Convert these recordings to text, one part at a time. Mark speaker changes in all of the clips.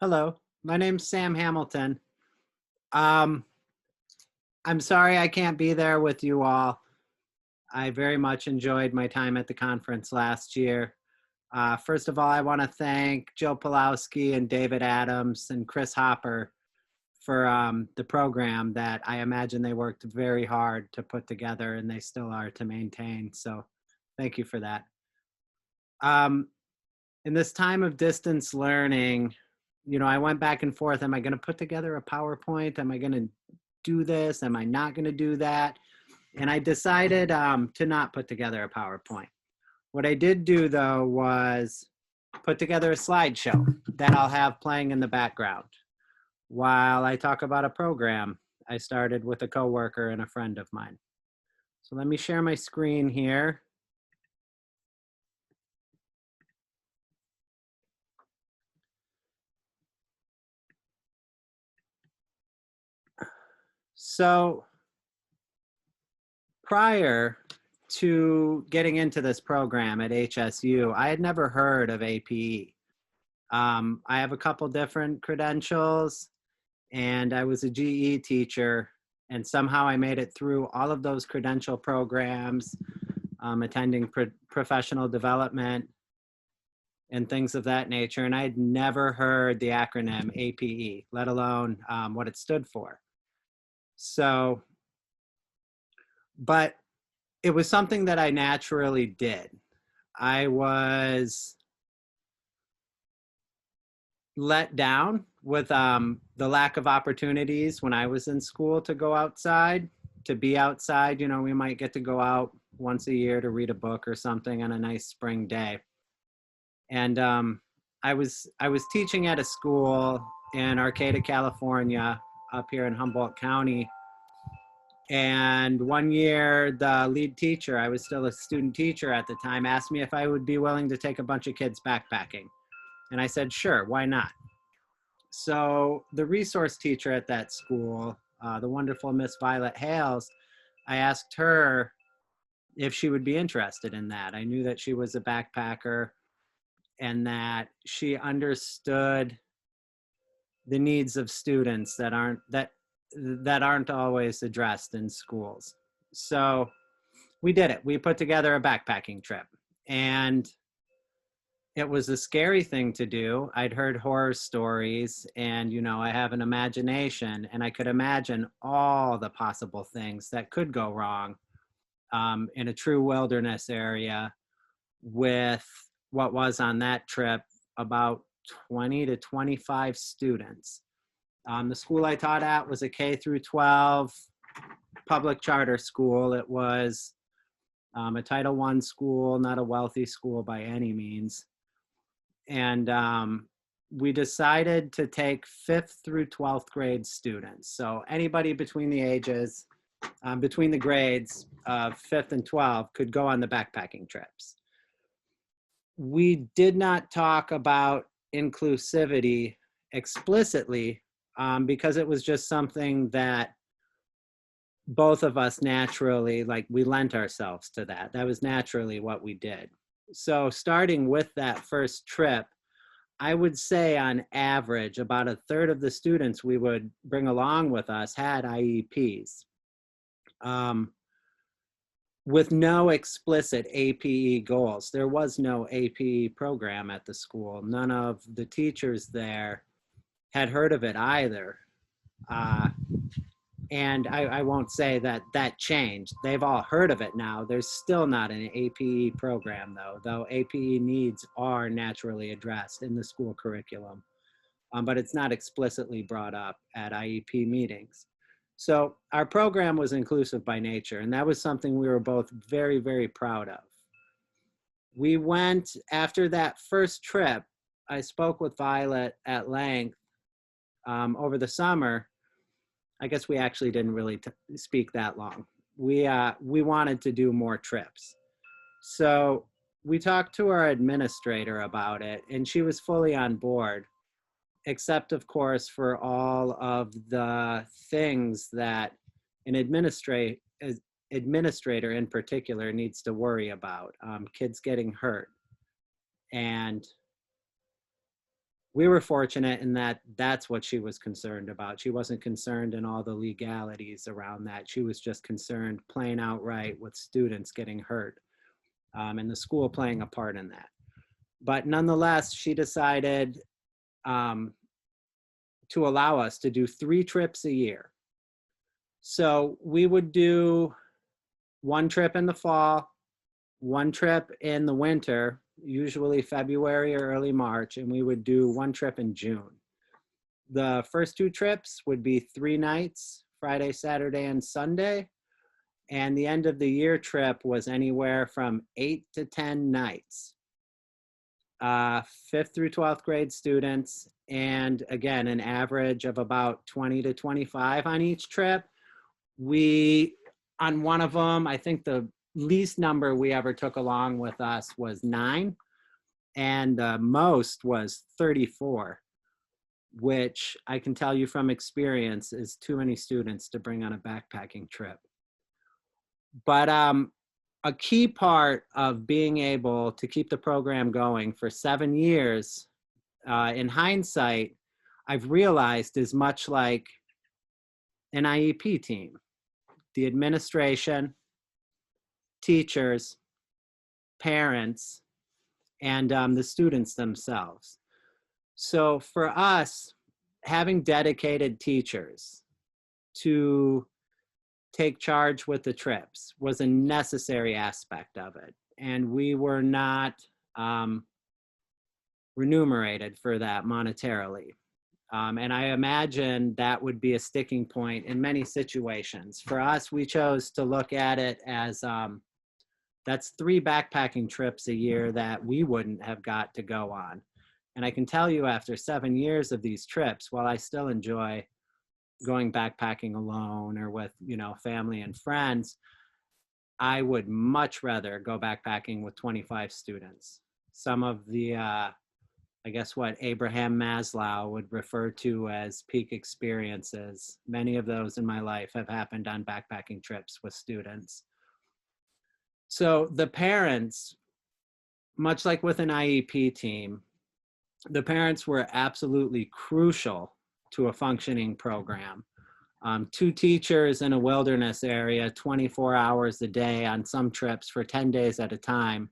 Speaker 1: Hello, my name's Sam Hamilton. Um, I'm sorry I can't be there with you all. I very much enjoyed my time at the conference last year. First of all, I want to thank Joe Pulowski and David Adams and Chris Hopper for the program that I imagine they worked very hard to put together and they still are to maintain. So thank you for that. Um, in this time of distance learning, I went back and forth. Am I going to put together a PowerPoint? Am I going to do this? Am I not going to do that? And I decided to not put together a PowerPoint. What I did do, though, was put together a slideshow that I'll have playing in the background while I talk about a program I started with a coworker and a friend of mine. So let me share my screen here. So prior to getting into this program at HSU, I had never heard of APE. I have a couple different credentials, and I was a GE teacher, and somehow I made it through all of those credential programs, attending professional development and things of that nature, and I had never heard the acronym APE, let alone what it stood for. So, but it was something that I naturally did. I was let down with the lack of opportunities when I was in school to go outside, to be outside. We might get to go out once a year to read a book or something on a nice spring day. And I was teaching at a school in Arcata, California, up here in Humboldt County. And one year, the lead teacher, I was still a student teacher at the time, asked me if I would be willing to take a bunch of kids backpacking. And I said, sure, why not? So the resource teacher at that school, the wonderful Miss Violet Hales, I asked her if she would be interested in that. I knew that she was a backpacker and that she understood the needs of students that aren't always addressed in schools. So we did it. We put together a backpacking trip, and it was a scary thing to do. I'd heard horror stories, and I have an imagination, and I could imagine all the possible things that could go wrong in a true wilderness area with what was on that trip about 20 to 25 students. The school I taught at was a K through 12 public charter school. It was a Title I school, not a wealthy school by any means. And we decided to take 5th through 12th grade students. So anybody between the ages, between the grades of 5th and 12th could go on the backpacking trips. We did not talk about inclusivity explicitly because it was just something that both of us naturally, we lent ourselves to that. That was naturally what we did. So starting with that first trip, I would say on average, about a third of the students we would bring along with us had IEPs. With no explicit APE goals. There was no APE program at the school. None of the teachers there had heard of it either. And I won't say that changed. They've all heard of it now. There's still not an APE program, though APE needs are naturally addressed in the school curriculum. But it's not explicitly brought up at IEP meetings. So our program was inclusive by nature, and that was something we were both very, very proud of. We went, after that first trip, I spoke with Violet at length over the summer. I guess we actually didn't really speak that long. We wanted to do more trips. So we talked to our administrator about it, and she was fully on board, except of course for all of the things that an administrator in particular needs to worry about, kids getting hurt and we were fortunate in that that's what she was concerned about. She wasn't concerned in all the legalities around that. She was just concerned plain outright with students getting hurt, and the school playing a part in that. But nonetheless, she decided to allow us to do 3 trips a year. So we would do 1 trip in the fall, 1 trip in the winter, usually February or early March, and we would do 1 trip in June. The first 2 trips would be 3 nights, Friday, Saturday, and Sunday. And the end of the year trip was anywhere from 8 to 10 nights. 5th through 12th grade students, and again, an average of about 20 to 25 on each trip. We, on one of them, I think the least number we ever took along with us was 9, and most was 34, which I can tell you from experience is too many students to bring on a backpacking trip. But a key part of being able to keep the program going for 7 years, in hindsight, I've realized is much like an IEP team. The administration, teachers, parents, and the students themselves. So for us, having dedicated teachers to take charge with the trips was a necessary aspect of it. And we were not remunerated for that monetarily. And I imagine that would be a sticking point in many situations. For us, we chose to look at it as that's 3 backpacking trips a year that we wouldn't have got to go on. And I can tell you after 7 years of these trips, while I still enjoy going backpacking alone or with, you know, family and friends, I would much rather go backpacking with 25 students. Some of the, I guess what Abraham Maslow would refer to as peak experiences, many of those in my life have happened on backpacking trips with students. So the parents, much like with an IEP team, the parents were absolutely crucial to a functioning program. 2 teachers in a wilderness area, 24 hours a day on some trips for 10 days at a time,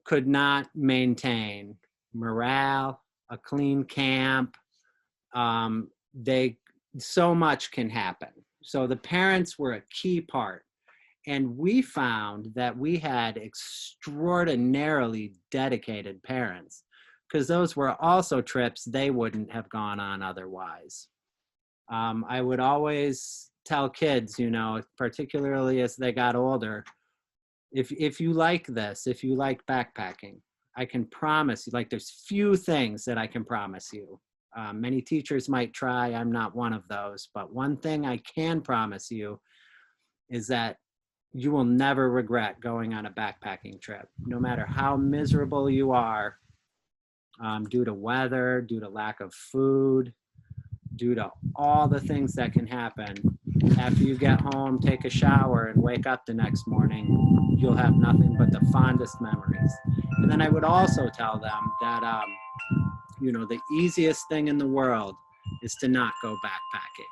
Speaker 1: could not maintain morale, a clean camp. So much can happen. So the parents were a key part. And we found that we had extraordinarily dedicated parents, because those were also trips they wouldn't have gone on otherwise. I would always tell kids, you know, particularly as they got older, if you like this, if you like backpacking, I can promise you, like there's few things that I can promise you. Many teachers might try, I'm not one of those, but one thing I can promise you is that you will never regret going on a backpacking trip, no matter how miserable you are, due to weather, due to lack of food, due to all the things that can happen. After you get home, take a shower, and wake up the next morning, you'll have nothing but the fondest memories. And then I would also tell them that, you know, the easiest thing in the world is to not go backpacking.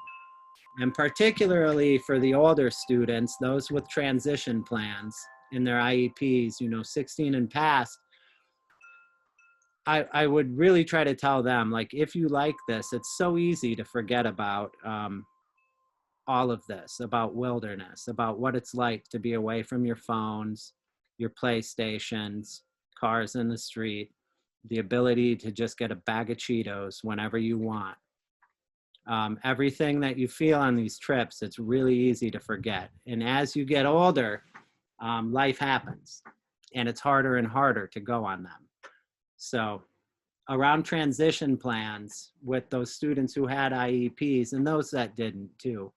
Speaker 1: And particularly for the older students, those with transition plans in their IEPs, you know, 16 and past, I would really try to tell them, like, if you like this, it's so easy to forget about all of this, about wilderness, about what it's like to be away from your phones, your PlayStations, cars in the street, the ability to just get a bag of Cheetos whenever you want. Everything that you feel on these trips, it's really easy to forget. And as you get older, life happens, and it's harder and harder to go on them. So around transition plans with those students who had IEPs and those that didn't too,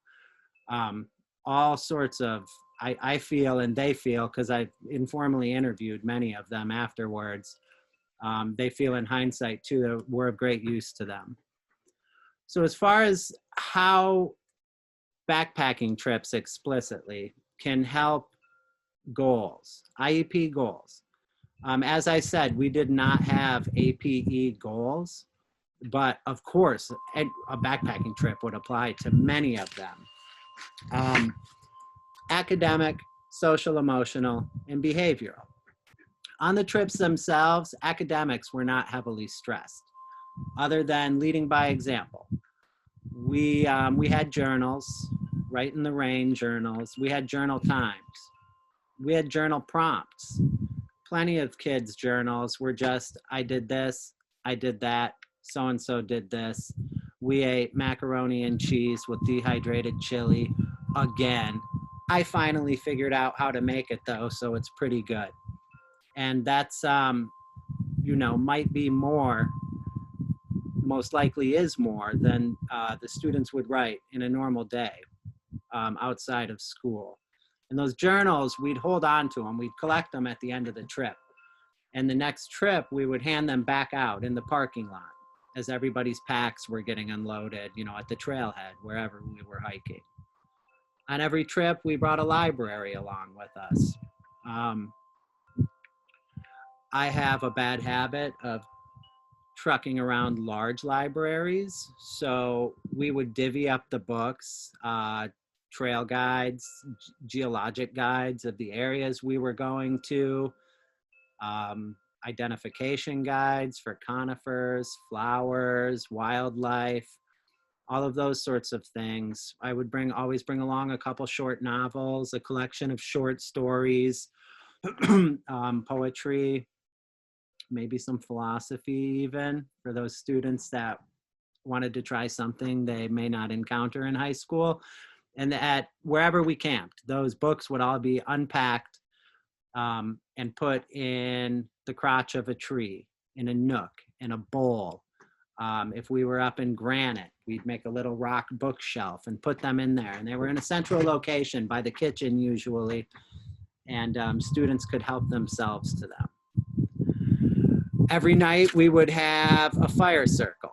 Speaker 1: all sorts of, I feel and they feel, because I've informally interviewed many of them afterwards, they feel in hindsight too that we're of great use to them. So as far as how backpacking trips explicitly can help goals, IEP goals, As I said, we did not have APE goals, but of course, a backpacking trip would apply to many of them. Academic, social, emotional, and behavioral. On the trips themselves, academics were not heavily stressed, other than leading by example. We had journals, write in the rain journals. We had journal times. We had journal prompts. Plenty of kids' journals were just, I did this, I did that, so-and-so did this. We ate macaroni and cheese with dehydrated chili again. I finally figured out how to make it though, so it's pretty good. And that's, you know, might be more, most likely is more than the students would write in a normal day outside of school. And those journals, we'd hold on to them. We'd collect them at the end of the trip. And the next trip, we would hand them back out in the parking lot as everybody's packs were getting unloaded, you know, at the trailhead, wherever we were hiking. On every trip, we brought a library along with us. I have a bad habit of trucking around large libraries. So we would divvy up the books, trail guides, geologic guides of the areas we were going to, identification guides for conifers, flowers, wildlife, all of those sorts of things. I would always bring along a couple short novels, a collection of short stories, poetry, maybe some philosophy even for those students that wanted to try something they may not encounter in high school. And at wherever we camped, those books would all be unpacked and put in the crotch of a tree, in a nook, in a bowl. If we were up in granite, we'd make a little rock bookshelf and put them in there. And they were in a central location by the kitchen usually, and students could help themselves to them. Every night we would have a fire circle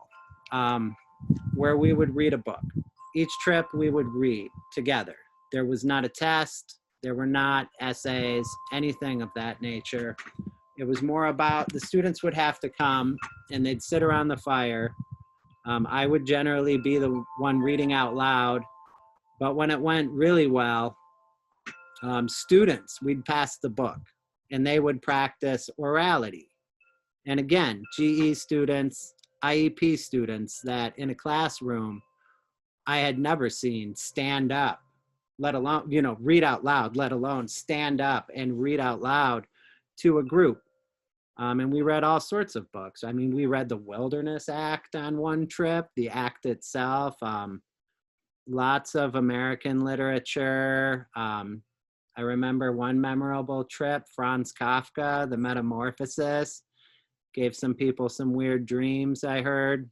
Speaker 1: where we would read a book. Each trip we would read together. There was not a test, there were not essays, anything of that nature. It was more about the students would have to come and they'd sit around the fire. I would generally be the one reading out loud, but when it went really well, students, we'd pass the book and they would practice orality. And again, GE students, IEP students that in a classroom, I had never seen stand up, let alone, you know, read out loud, let alone stand up and read out loud to a group. And we read all sorts of books. I mean, we read the Wilderness Act on one trip, the act itself, lots of American literature. I remember one memorable trip, Franz Kafka, The Metamorphosis, gave some people some weird dreams, I heard.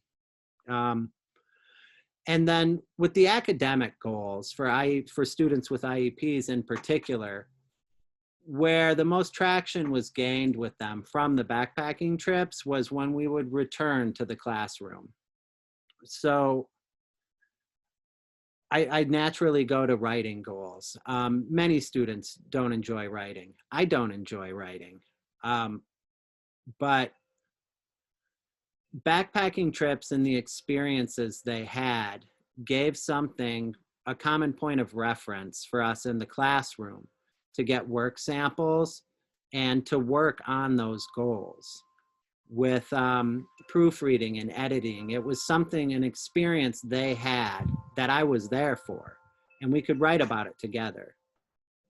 Speaker 1: And then with the academic goals for students with IEPs in particular, where the most traction was gained with them from the backpacking trips was when we would return to the classroom. So I naturally go to writing goals. Many students don't enjoy writing. I don't enjoy writing. But backpacking trips and the experiences they had gave something, a common point of reference for us in the classroom to get work samples and to work on those goals with proofreading and editing. It was something, an experience they had that I was there for, and we could write about it together.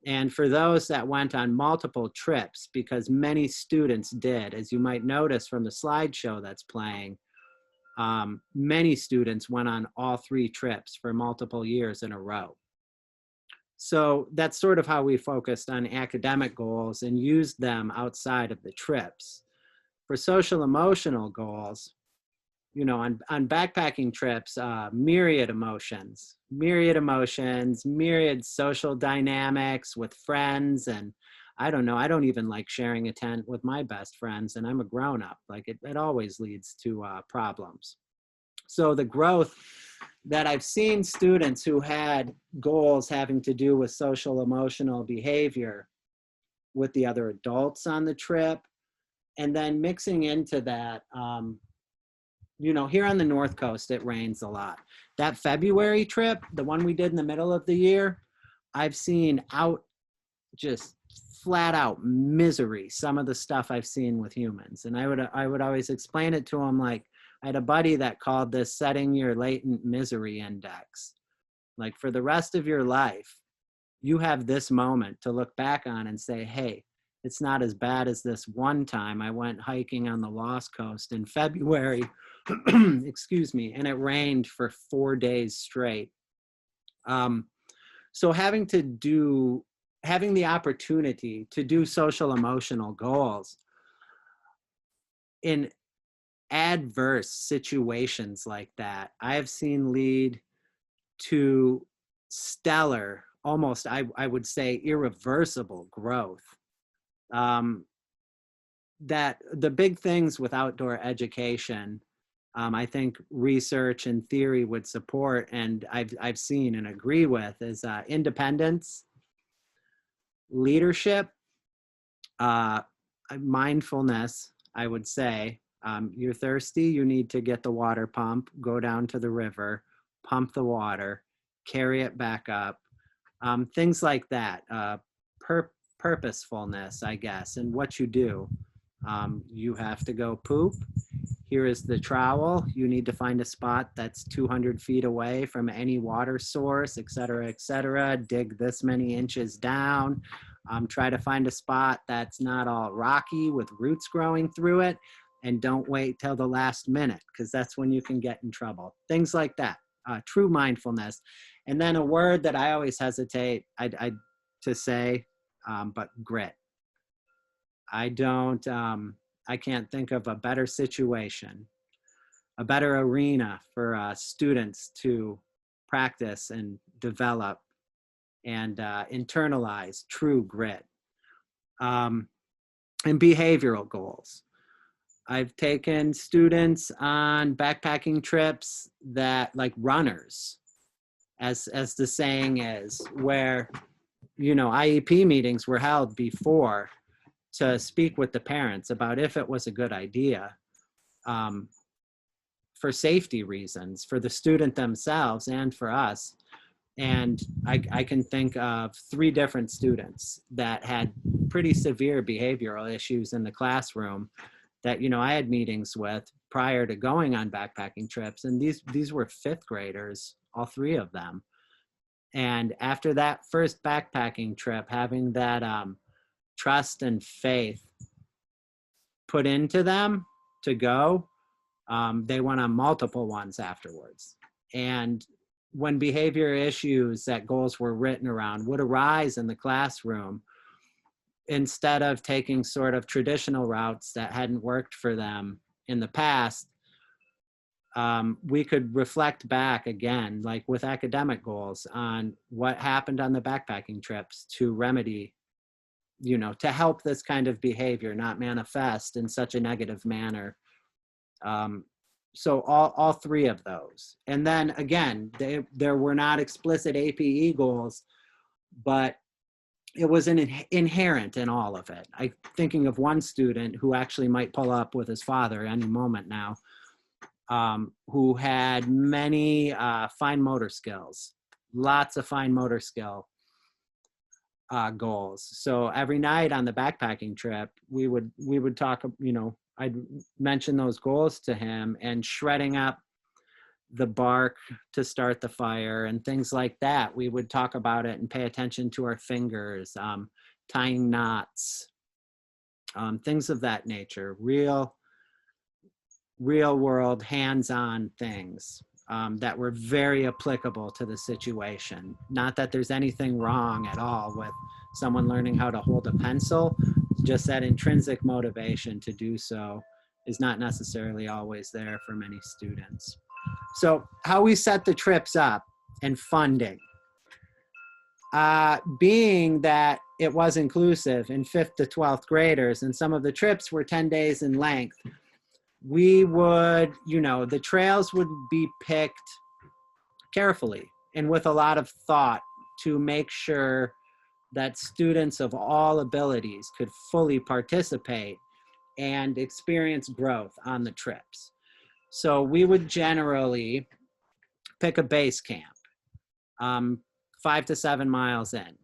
Speaker 1: And for those that went on multiple trips, because many students did, as you might notice from the slideshow that's playing, many students went on all 3 trips for multiple years in a row. So that's sort of how we focused on academic goals and used them outside of the trips. For social emotional goals, you know, on backpacking trips, myriad emotions, myriad social dynamics with friends. And I don't know, I don't even like sharing a tent with my best friends, and I'm a grown-up. Like it always leads to problems. So the growth that I've seen students who had goals having to do with social emotional behavior with the other adults on the trip, And then mixing into that, you know, here on the North Coast, it rains a lot. That February trip, the one we did in the middle of the year, I've seen out just flat out misery, some of the stuff I've seen with humans. And I would always explain it to them like, I had a buddy that called this setting your latent misery index. Like for the rest of your life, you have this moment to look back on and say, hey, it's not as bad as this one time I went hiking on the Lost Coast in February, excuse me, and it rained for 4 days straight. So having the opportunity to do social emotional goals in adverse situations like that, I have seen lead to stellar, almost I would say irreversible growth. That the big things with outdoor education, I think research and theory would support, and I've seen and agree with, is independence, leadership, mindfulness. I would say, you're thirsty, you need to get the water pump, go down to the river, pump the water, carry it back up, things like that. Purposefulness, I guess, and what you do. You have to go poop. Here is the trowel. You need to find a spot that's 200 feet away from any water source, et cetera, dig this many inches down. Try to find a spot that's not all rocky with roots growing through it, and don't wait till the last minute, because that's when you can get in trouble. Things like that, true mindfulness. And then a word that I always hesitate to say, but grit. I can't think of a better situation, a better arena for students to practice and develop and internalize true grit. And behavioral goals. I've taken students on backpacking trips that, like runners, as the saying is, where, you know, IEP meetings were held before to speak with the parents about if it was a good idea, for safety reasons, for the student themselves and for us. And I can think of 3 different students that had pretty severe behavioral issues in the classroom that, you know, I had meetings with prior to going on backpacking trips. And these were 5th graders, all 3 of them. And after that first backpacking trip, having that trust and faith put into them to go, they went on multiple ones afterwards. And when behavior issues that goals were written around would arise in the classroom, instead of taking sort of traditional routes that hadn't worked for them in the past, we could reflect back again, like with academic goals, on what happened on the backpacking trips to remedy, you know, to help this kind of behavior not manifest in such a negative manner. So all 3 of those. And then again, there were not explicit APE goals, but it was inherent in all of it. I'm thinking of one student who actually might pull up with his father any moment now, who had many fine motor skills, lots of fine motor skill goals. So every night on the backpacking trip, we would talk, you know, I'd mention those goals to him, and shredding up the bark to start the fire and things like that. We would talk about it and pay attention to our fingers, tying knots, things of that nature, real world hands-on things that were very applicable to the situation. Not that there's anything wrong at all with someone learning how to hold a pencil, just that intrinsic motivation to do so is not necessarily always there for many students. So how we set the trips up and funding. Being that it was inclusive in 5th to 12th graders, and some of the trips were 10 days in length, we would, you know, the trails would be picked carefully and with a lot of thought to make sure that students of all abilities could fully participate and experience growth on the trips. So we would generally pick a base camp, 5 to 7 miles in.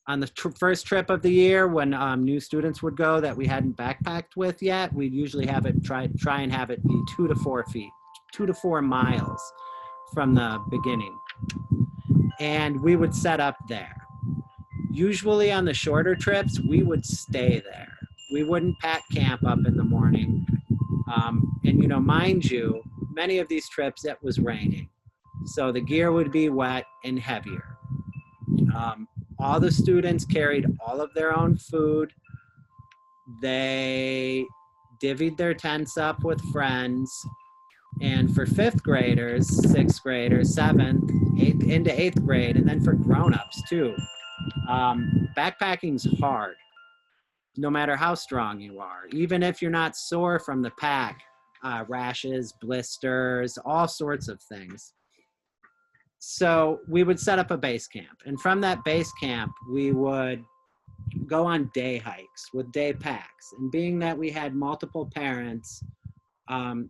Speaker 1: On the first trip of the year, when new students would go that we hadn't backpacked with yet, we'd usually have it try and have it be 2 to 4 feet, 2 to 4 miles from the beginning. And we would set up there. Usually on the shorter trips, we would stay there. We wouldn't pack camp up in the morning. And, you know, mind you, many of these trips, it was raining. So the gear would be wet and heavier. All the students carried all of their own food. They divvied their tents up with friends. And for 5th graders, 6th graders, 7th, 8th, into 8th grade, and then for grown-ups too, backpacking's hard, no matter how strong you are. Even if you're not sore from the pack, rashes, blisters, all sorts of things. So we would set up a base camp. And from that base camp, we would go on day hikes with day packs. And being that we had multiple parents,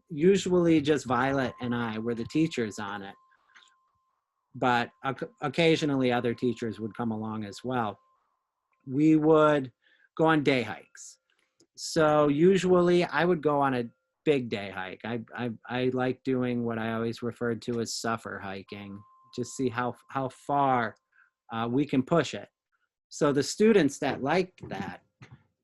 Speaker 1: usually just Violet and I were the teachers on it. But occasionally other teachers would come along as well. We would go on day hikes. So usually I would go on a big day hike. I like doing what I always referred to as suffer hiking, just see how far we can push it. So the students that liked that,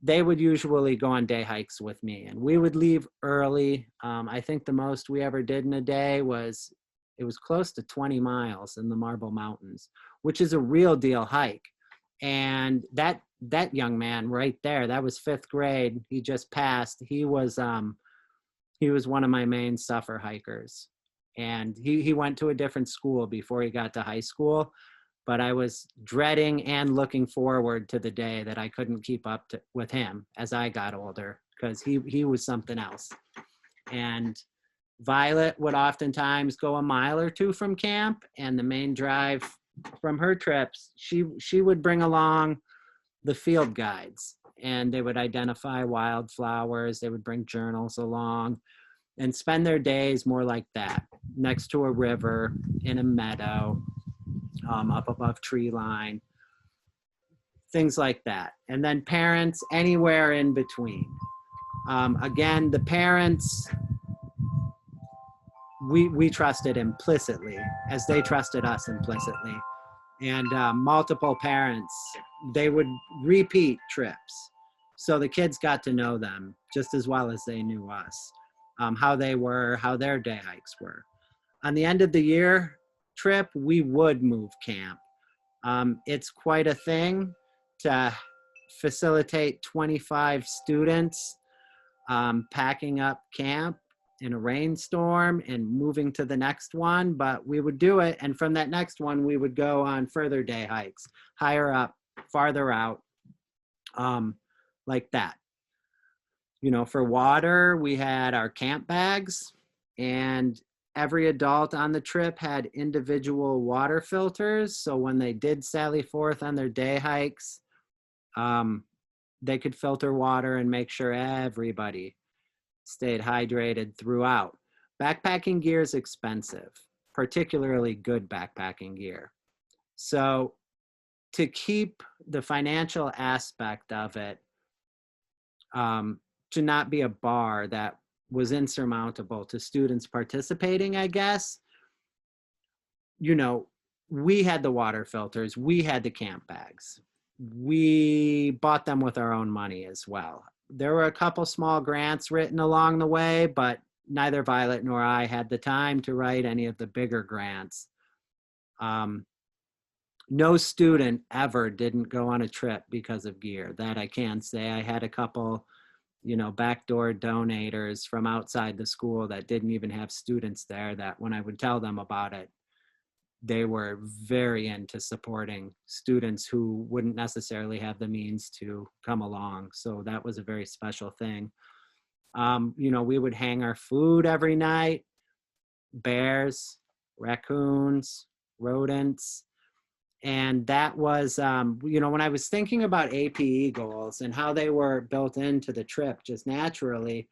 Speaker 1: they would usually go on day hikes with me, and we would leave early. I think the most we ever did in a day was, it was close to 20 miles in the Marble Mountains, which is a real deal hike. And that young man right there, that was 5th grade. He just passed. He was one of my main suffer hikers. And he went to a different school before he got to high school. But I was dreading and looking forward to the day that I couldn't keep up with him as I got older, because he was something else. And Violet would oftentimes go a mile or 2 from camp, and the main drive from her trips, she would bring along the field guides, and they would identify wildflowers. They would bring journals along and spend their days more like that, next to a river, in a meadow, up above tree line, things like that. And then parents anywhere in between. Again, the parents, we trusted implicitly as they trusted us implicitly. And multiple parents, they would repeat trips. So the kids got to know them just as well as they knew us, how they were, how their day hikes were. On the end of the year trip, we would move camp. It's quite a thing to facilitate 25 students packing up camp in a rainstorm and moving to the next one, but we would do it. And from that next one, we would go on further day hikes, higher up, farther out, like that. You know, for water, we had our camp bags, and every adult on the trip had individual water filters. So when they did sally forth on their day hikes, they could filter water and make sure everybody stayed hydrated throughout. Backpacking gear is expensive, particularly good backpacking gear. So to keep the financial aspect of it, to not be a bar that was insurmountable to students participating, I guess, you know, we had the water filters, we had the camp bags. We bought them with our own money as well. There were a couple small grants written along the way, but neither Violet nor I had the time to write any of the bigger grants. No student ever didn't go on a trip because of gear. That I can say. I had a couple, you know, backdoor donators from outside the school that didn't even have students there, that when I would tell them about it, they were very into supporting students who wouldn't necessarily have the means to come along. So that was a very special thing. You know, we would hang our food every night, bears, raccoons, rodents, And that was, you know, when I was thinking about APE goals and how they were built into the trip just naturally,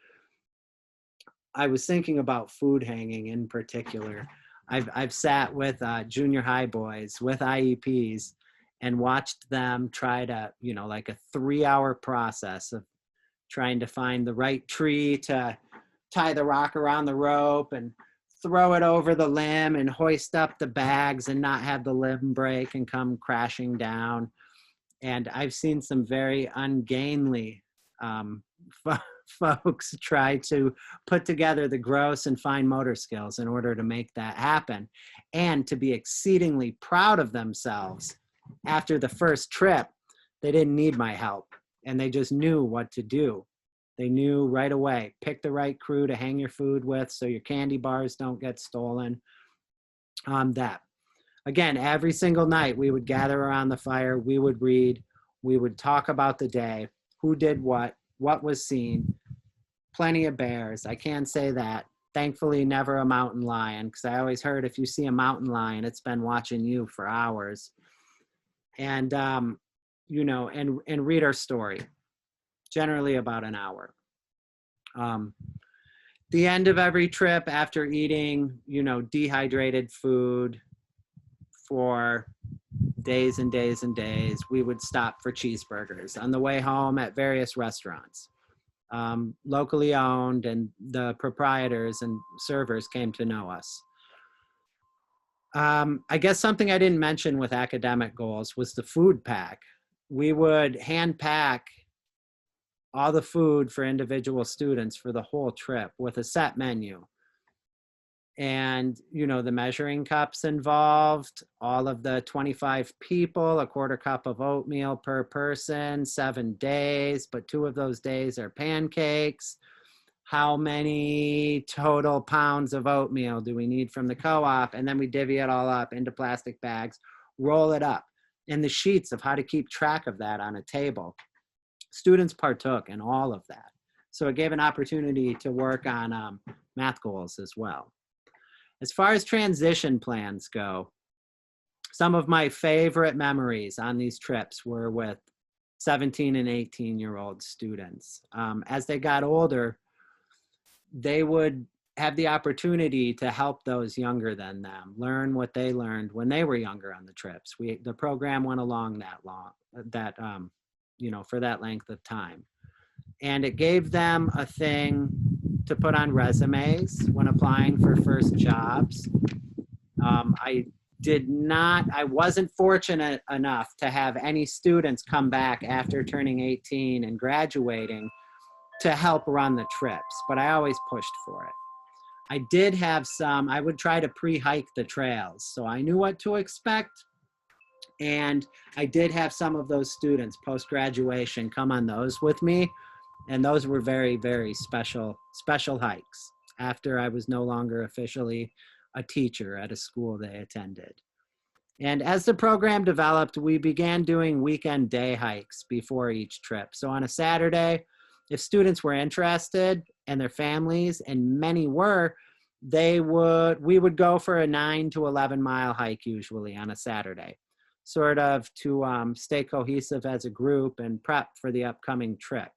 Speaker 1: I was thinking about food hanging in particular. I've sat with junior high boys with IEPs and watched them try to, you know, like a 3-hour process of trying to find the right tree to tie the rock around the rope and throw it over the limb and hoist up the bags and not have the limb break and come crashing down. And I've seen some very ungainly folks try to put together the gross and fine motor skills in order to make that happen, and to be exceedingly proud of themselves after the first trip. They didn't need my help, and they just knew what to do. They knew right away, pick the right crew to hang your food with so your candy bars don't get stolen. That. Again, every single night we would gather around the fire, we would read, we would talk about the day, who did what was seen. Plenty of bears, I can say that. Thankfully, never a mountain lion, because I always heard if you see a mountain lion, it's been watching you for hours. And, you know, and read our story, generally about an hour. The end of every trip, after eating, you know, dehydrated food for days and days and days, we would stop for cheeseburgers on the way home at various restaurants, locally owned, and the proprietors and servers came to know us. I guess something I didn't mention with academic goals was the food pack. We would hand pack all the food for individual students for the whole trip with a set menu. And, you know, the measuring cups involved, all of the 25 people, a quarter cup of oatmeal per person, 7 days, but 2 of those days are pancakes. How many total pounds of oatmeal do we need from the co-op? And then we divvy it all up into plastic bags, roll it up, and the sheets of how to keep track of that on a table. Students partook in all of that. So it gave an opportunity to work on math goals as well. As far as transition plans go, some of my favorite memories on these trips were with 17 and 18-year-old students. As they got older, they would have the opportunity to help those younger than them learn what they learned when they were younger on the trips. The program went along you know, for that length of time. And it gave them a thing to put on resumes when applying for first jobs. I wasn't fortunate enough to have any students come back after turning 18 and graduating to help run the trips, but I always pushed for it. I did have I would try to pre-hike the trails, so I knew what to expect. And I did have some of those students post-graduation come on those with me. And those were very, very special hikes after I was no longer officially a teacher at a school they attended. And as the program developed, we began doing weekend day hikes before each trip. So on a Saturday, if students were interested and their families, and many were, we would go for a 9 to 11 mile hike usually on a Saturday, sort of to stay cohesive as a group and prep for the upcoming trip.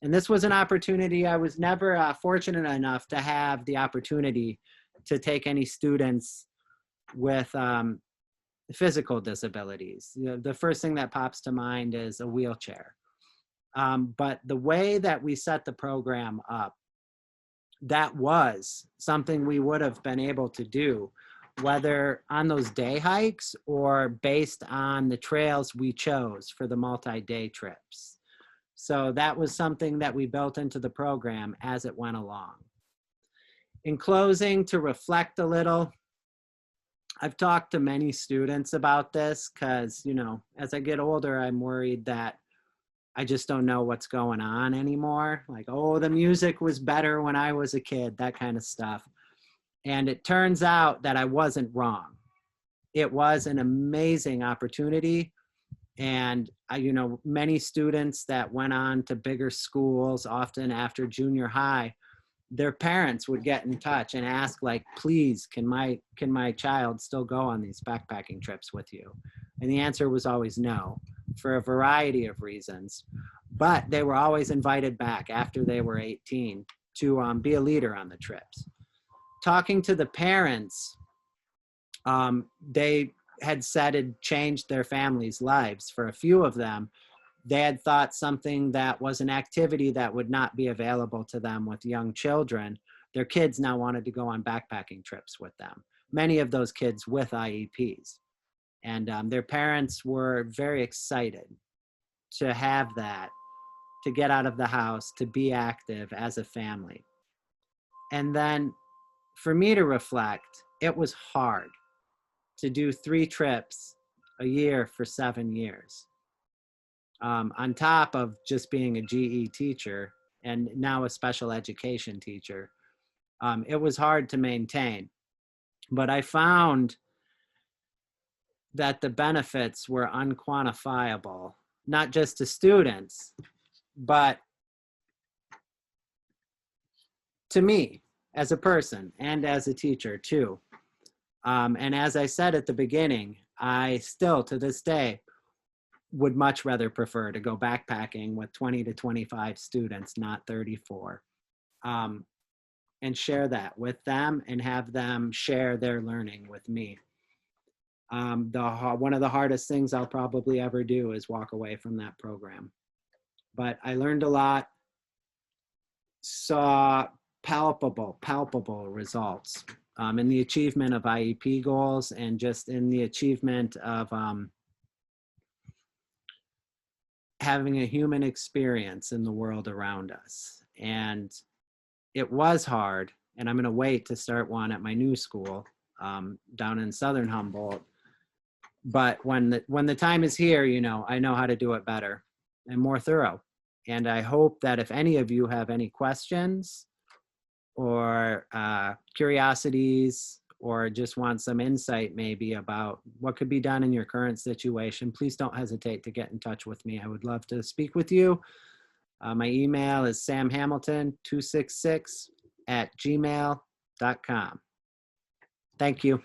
Speaker 1: And this was an opportunity. I was never fortunate enough to have the opportunity to take any students with physical disabilities. You know, the first thing that pops to mind is a wheelchair. But the way that we set the program up, that was something we would have been able to do, whether on those day hikes or based on the trails we chose for the multi-day trips. So that was something that we built into the program as it went along. In closing, to reflect a little, I've talked to many students about this because, you know, as I get older, I'm worried that I just don't know what's going on anymore. Like, oh, the music was better when I was a kid, that kind of stuff. And it turns out that I wasn't wrong. It was an amazing opportunity. And you know, many students that went on to bigger schools, often after junior high, their parents would get in touch and ask, like, please, can my child still go on these backpacking trips with you? And the answer was always no, for a variety of reasons. But they were always invited back after they were 18 to be a leader on the trips. Talking to the parents, they had said it changed their families' lives. For a few of them, they had thought something that was an activity that would not be available to them with young children. Their kids now wanted to go on backpacking trips with them. Many of those kids with IEPs. And their parents were very excited to have that, to get out of the house, to be active as a family. And then for me to reflect, it was hard to do 3 trips a year for 7 years. On top of just being a GE teacher and now a special education teacher, it was hard to maintain. But I found that the benefits were unquantifiable, not just to students, but to me as a person and as a teacher too. And as I said at the beginning, I still to this day would much rather prefer to go backpacking with 20 to 25 students, not 34, and share that with them and have them share their learning with me. One of the hardest things I'll probably ever do is walk away from that program. But I learned a lot, saw palpable results in the achievement of IEP goals and just in the achievement of having a human experience in the world around us. And it was hard, and I'm going to wait to start one at my new school down in Southern Humboldt. But when the time is here, you know, I know how to do it better and more thorough. And I hope that if any of you have any questions or curiosities, or just want some insight maybe about what could be done in your current situation, please don't hesitate to get in touch with me. I would love to speak with you. My email is samhamilton266@gmail.com. Thank you.